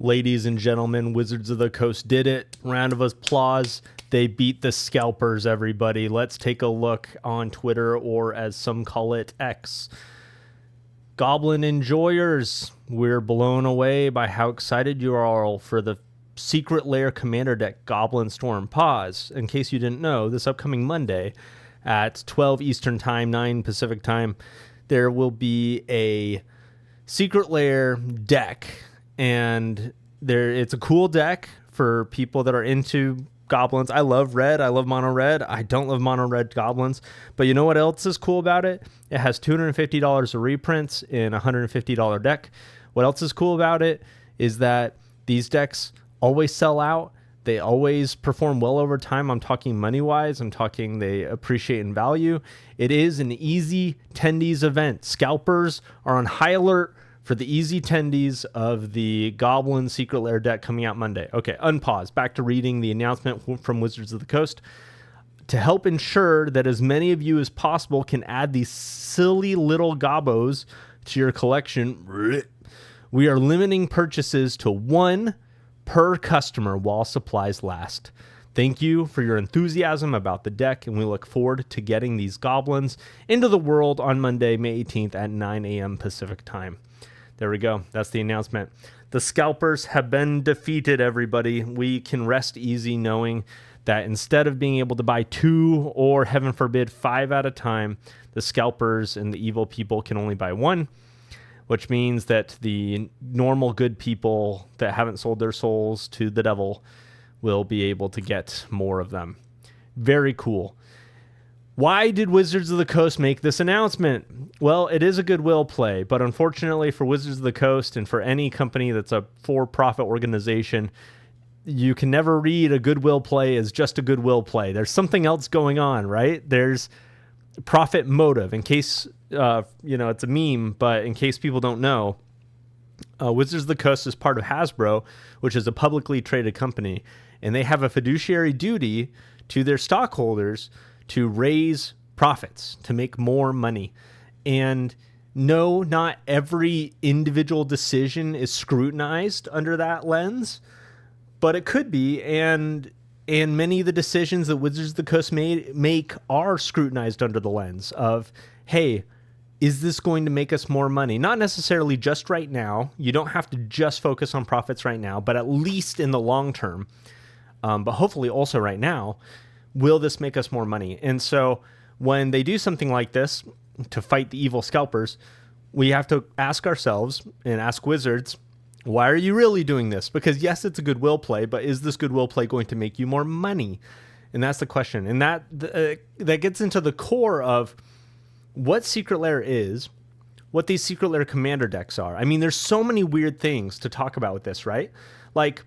Ladies and gentlemen, Wizards of the Coast did it. Round of applause. They beat the scalpers, everybody. Let's take a look on Twitter, or as some call it, X. Goblin enjoyers, we're blown away by how excited you are all for the Secret Lair Commander deck Goblin Storm. Pause. In case you didn't know, this upcoming Monday at 12 Eastern Time, 9 Pacific Time, there will be a Secret Lair deck. And it's a cool deck for people that are into goblins. I love red. I love mono red. I don't love mono red goblins. But you know what else is cool about it? It has $250 of reprints in a $150 deck. What else is cool about it is that these decks always sell out. They always perform well over time. I'm talking money-wise. I'm talking they appreciate in value. It is an easy tendies event. Scalpers are on high alert for the easy tendies of the Goblin Secret Lair deck coming out Monday. Okay, unpause. Back to reading the announcement from Wizards of the Coast. To help ensure that as many of you as possible can add these silly little gobbos to your collection, we are limiting purchases to one per customer while supplies last. Thank you for your enthusiasm about the deck, and we look forward to getting these goblins into the world on Monday, May 18th at 9 a.m. Pacific Time. There we go. That's the announcement. The scalpers have been defeated, everybody. We can rest easy knowing that instead of being able to buy 2 or, heaven forbid, 5 at a time, the scalpers and the evil people can only buy 1, which means that the normal good people that haven't sold their souls to the devil will be able to get more of them. Very cool. Why did Wizards of the Coast make this announcement? Well, it is a goodwill play, but unfortunately for Wizards of the Coast and for any company that's a for-profit organization, you can never read a goodwill play as just a goodwill play. There's something else going on, right? There's profit motive. In case, it's a meme, but in case people don't know, Wizards of the Coast is part of Hasbro, which is a publicly traded company, and they have a fiduciary duty to their stockholders to raise profits, to make more money. And no, not every individual decision is scrutinized under that lens, but it could be. And many of the decisions that Wizards of the Coast make are scrutinized under the lens of, hey, is this going to make us more money? Not necessarily just right now. You don't have to just focus on profits right now, but at least in the long term, but hopefully also right now, will this make us more money? And so when they do something like this to fight the evil scalpers, we have to ask ourselves and ask Wizards, why are you really doing this? Because yes, it's a goodwill play, but is this goodwill play going to make you more money? And that's the question. And that gets into the core of what Secret Lair is, what these Secret Lair Commander decks are. I mean, there's so many weird things to talk about with this, right? Like,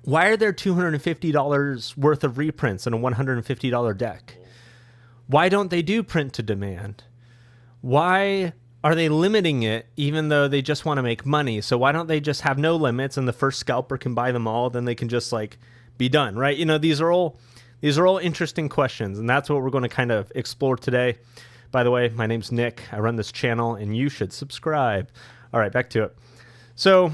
why are there $250 worth of reprints in a $150 deck? Why don't they do print to demand? Why are they limiting it even though they just want to make money? So why don't they just have no limits and the first scalper can buy them all, then they can just be done, right? These are all interesting questions, and that's what we're going to kind of explore today. By the way, my name's Nick. I run this channel, and you should subscribe. All right, back to it. So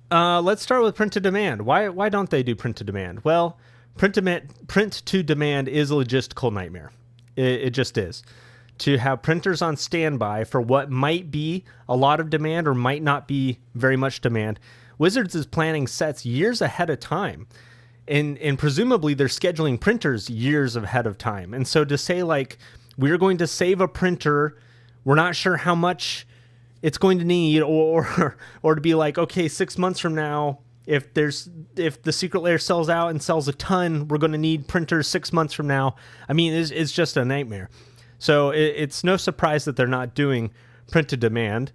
let's start with print to demand. Why don't they do print to demand? Well, print to demand is a logistical nightmare. It just is. To have printers on standby for what might be a lot of demand or might not be very much demand, Wizards is planning sets years ahead of time. And presumably they're scheduling printers years ahead of time. And so to say we're going to save a printer, we're not sure how much it's going to need, or to be okay, 6 months from now, if the Secret Lair sells out and sells a ton, we're going to need printers 6 months from now. I mean, it's just a nightmare. So it's no surprise that they're not doing print to demand.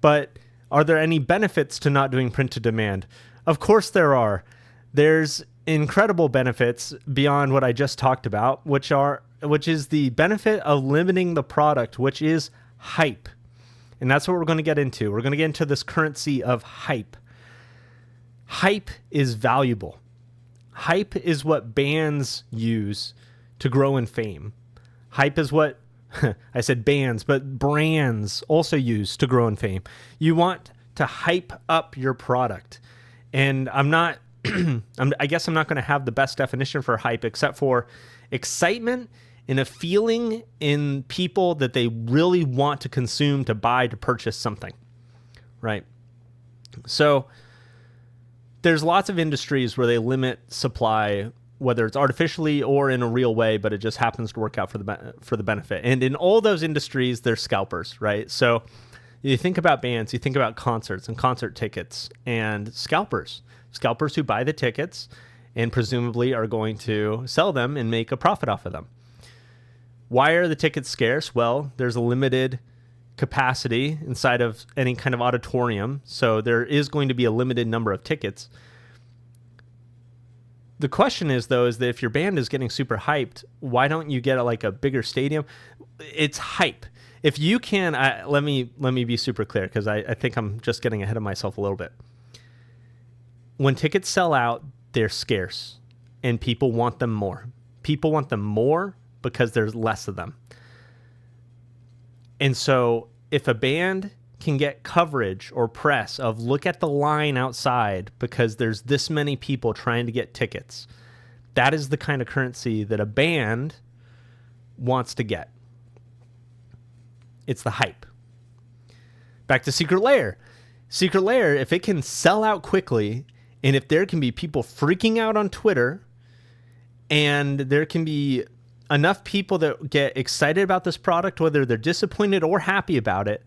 But are there any benefits to not doing print to demand? Of course there are. There's incredible benefits beyond what I just talked about, which is the benefit of limiting the product, which is hype. And that's what we're going to get into. We're going to get into this currency of hype. Hype is valuable. Hype is what bands use to grow in fame. Hype is what, I said bands, but brands also use to grow in fame. You want to hype up your product. And I guess I'm not going to have the best definition for hype except for excitement and a feeling in people that they really want to consume, to buy, to purchase something, right? So there's lots of industries where they limit supply, whether it's artificially or in a real way, but it just happens to work out for the benefit. And in all those industries, there's scalpers, right? So you think about bands, you think about concerts and concert tickets, and scalpers who buy the tickets and presumably are going to sell them and make a profit off of them. Why are the tickets scarce? Well, there's a limited capacity inside of any kind of auditorium, so there is going to be a limited number of tickets. The question is, though, is that if your band is getting super hyped, why don't you get a bigger stadium? It's hype. If you can, let me be super clear, because I think I'm just getting ahead of myself a little bit. When tickets sell out, they're scarce, and people want them more. People want them more because there's less of them. And so if a band can get coverage or press of look at the line outside because there's this many people trying to get tickets, that is the kind of currency that a band wants to get. It's the hype. Back to Secret Lair. Secret Lair, if it can sell out quickly, and if there can be people freaking out on Twitter, and there can be enough people that get excited about this product, whether they're disappointed or happy about it,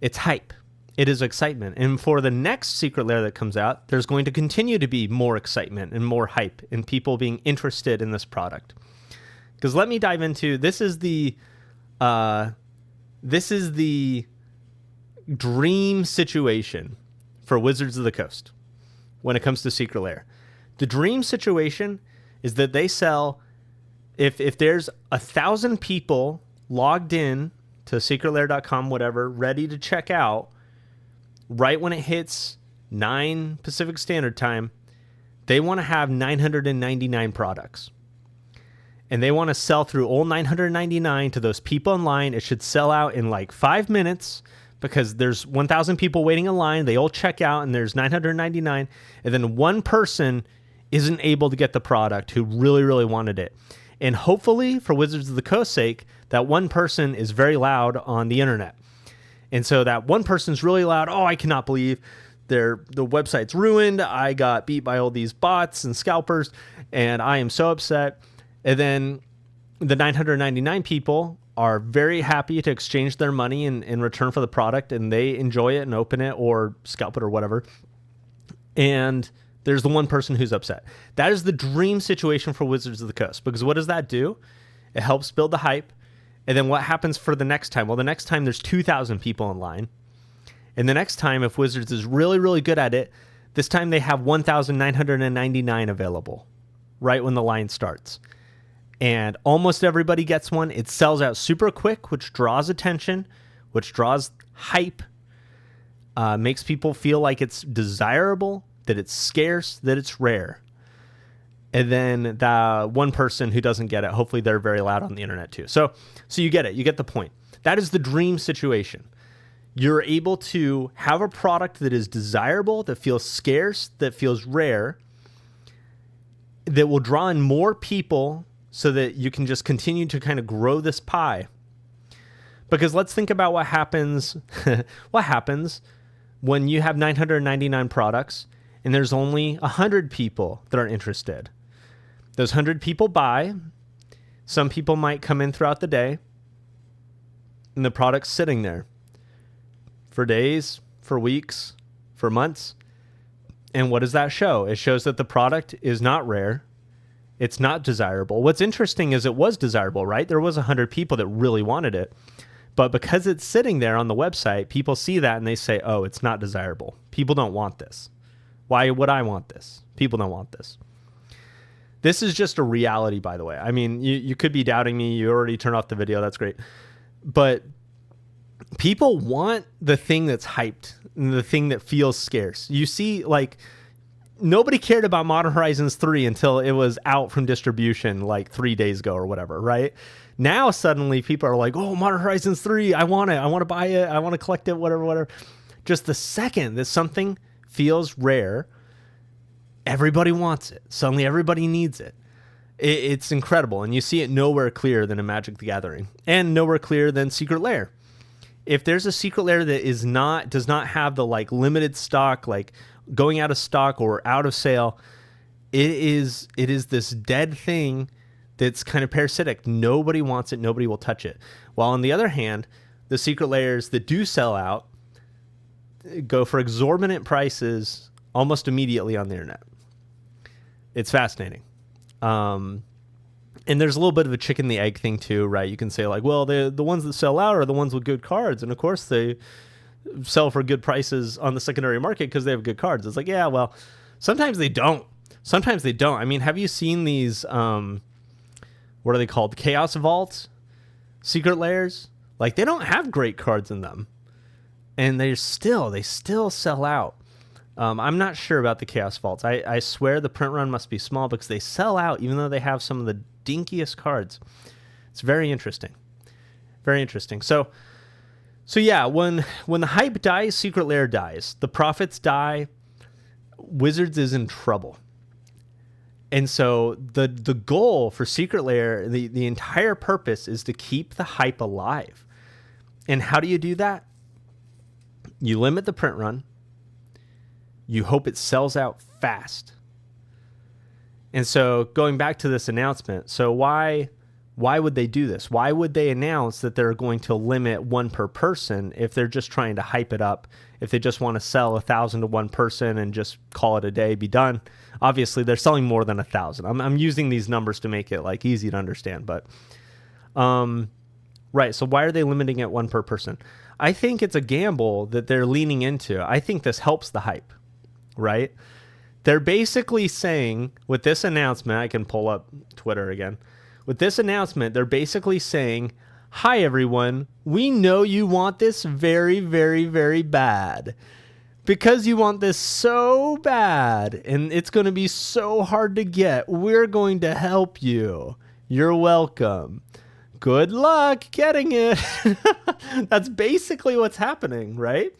it's hype. It is excitement. And for the next Secret Lair that comes out, there's going to continue to be more excitement and more hype and people being interested in this product. Because let me dive into, this is the dream situation for Wizards of the Coast when it comes to Secret Lair. The dream situation is that they sell, if there's 1,000 people logged in to secretlair.com, whatever, ready to check out, right when it hits 9 Pacific Standard Time, they want to have 999 products. And they want to sell through all 999 to those people in line. It should sell out in 5 minutes because there's 1,000 people waiting in line. They all check out and there's 999. And then one person isn't able to get the product who really, really wanted it. And hopefully, for Wizards of the Coast's sake, that one person is very loud on the internet. And so that one person's really loud. Oh, I cannot believe the website's ruined. I got beat by all these bots and scalpers, and I am so upset. And then the 999 people are very happy to exchange their money in return for the product, and they enjoy it and open it or scalp it or whatever. And there's the one person who's upset. That is the dream situation for Wizards of the Coast, because what does that do? It helps build the hype. And then what happens for the next time? Well, the next time there's 2,000 people in line. And the next time, if Wizards is really, really good at it, this time they have 1,999 available right when the line starts. And almost everybody gets one. It sells out super quick, which draws attention, which draws hype, makes people feel like it's desirable, that it's scarce, that it's rare. And then the one person who doesn't get it, hopefully they're very loud on the internet too. So you get it. You get the point. That is the dream situation. You're able to have a product that is desirable, that feels scarce, that feels rare, that will draw in more people so that you can just continue to kind of grow this pie. Because let's think about what happens when you have 999 products and there's only 100 people that are interested. Those 100 people buy. Some people might come in throughout the day, and the product's sitting there for days, for weeks, for months. And what does that show? It shows that the product is not rare. It's not desirable. What's interesting is it was desirable, right? There was 100 people that really wanted it. But because it's sitting there on the website, people see that and they say, oh, it's not desirable. People don't want this. Why would I want this? People don't want this. This is just a reality, by the way. I mean, you could be doubting me. You already turned off the video. That's great. But people want the thing that's hyped, and the thing that feels scarce. You see, nobody cared about Modern Horizons 3 until it was out from distribution 3 days ago or whatever, right? Now suddenly people are like, oh, Modern Horizons 3, I want it. I want to buy it. I want to collect it, whatever. just the second that something feels rare, everybody wants it. Suddenly everybody needs it. It's incredible. And you see it nowhere clearer than in Magic the Gathering, and nowhere clearer than Secret Lair. If there's a Secret Lair that does not have the like limited stock, like going out of stock or out of sale, it is this dead thing that's kind of parasitic. Nobody wants it. Nobody will touch it. While on the other hand, the Secret Lairs that do sell out go for exorbitant prices almost immediately on the internet. It's fascinating. And there's a little bit of a chicken and the egg thing too, right? You can say like, well, the ones that sell out are the ones with good cards. And of course they sell for good prices on the secondary market because they have good cards. It's like, yeah, well, sometimes they don't. Sometimes they don't. I mean, have you seen these, what are they called? Chaos Vaults? Secret Lairs? Like, they don't have great cards in them. And they still sell out. I'm not sure about the Chaos Vaults. I swear the print run must be small because they sell out even though they have some of the dinkiest cards. It's very interesting. Very interesting. So yeah, when the hype dies, Secret Lair dies. The profits die. Wizards is in trouble. And so the goal for Secret Lair, the entire purpose is to keep the hype alive. And how do you do that? You limit the print run. You hope it sells out fast. And so going back to this announcement, so why would they do this? Why would they announce that they're going to limit one per person if they're just trying to hype it up? If they just want to sell 1,000 to one person and just call it a day, be done. Obviously, they're selling more than 1,000. I'm using these numbers to make it like easy to understand, but right. So why are they limiting it one per person? I think it's a gamble that they're leaning into. I think this helps the hype, right? They're basically saying with this announcement, I can pull up Twitter again. With this announcement, they're basically saying, hi, everyone. We know you want this very, very, very bad. Because you want this so bad and it's going to be so hard to get, we're going to help you. You're welcome. Good luck getting it. That's basically what's happening, right?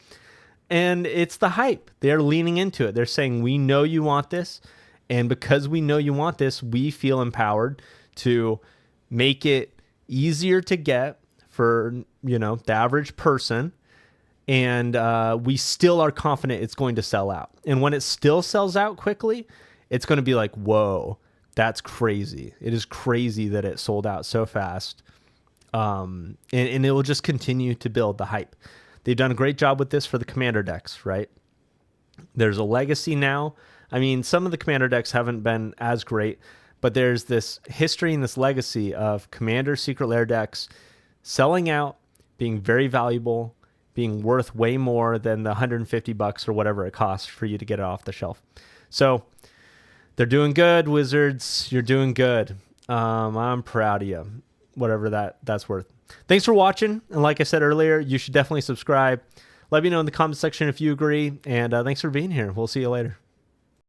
And it's the hype. They're leaning into it. They're saying, we know you want this. And because we know you want this, we feel empowered to make it easier to get for, the average person. And we still are confident it's going to sell out. And when it still sells out quickly, it's going to be like, whoa, that's crazy. It is crazy that it sold out so fast. And it will just continue to build the hype. They've done a great job with this for the commander decks, right? There's a legacy now. I mean, some of the commander decks haven't been as great, but there's this history and this legacy of commander Secret Lair decks selling out, being very valuable, being worth way more than the $150 or whatever it costs for you to get it off the shelf. So they're doing good, Wizards. You're doing good. I'm proud of you, whatever that's worth. Thanks for watching. And like I said earlier, you should definitely subscribe. Let me know in the comment section if you agree. And thanks for being here. We'll see you later.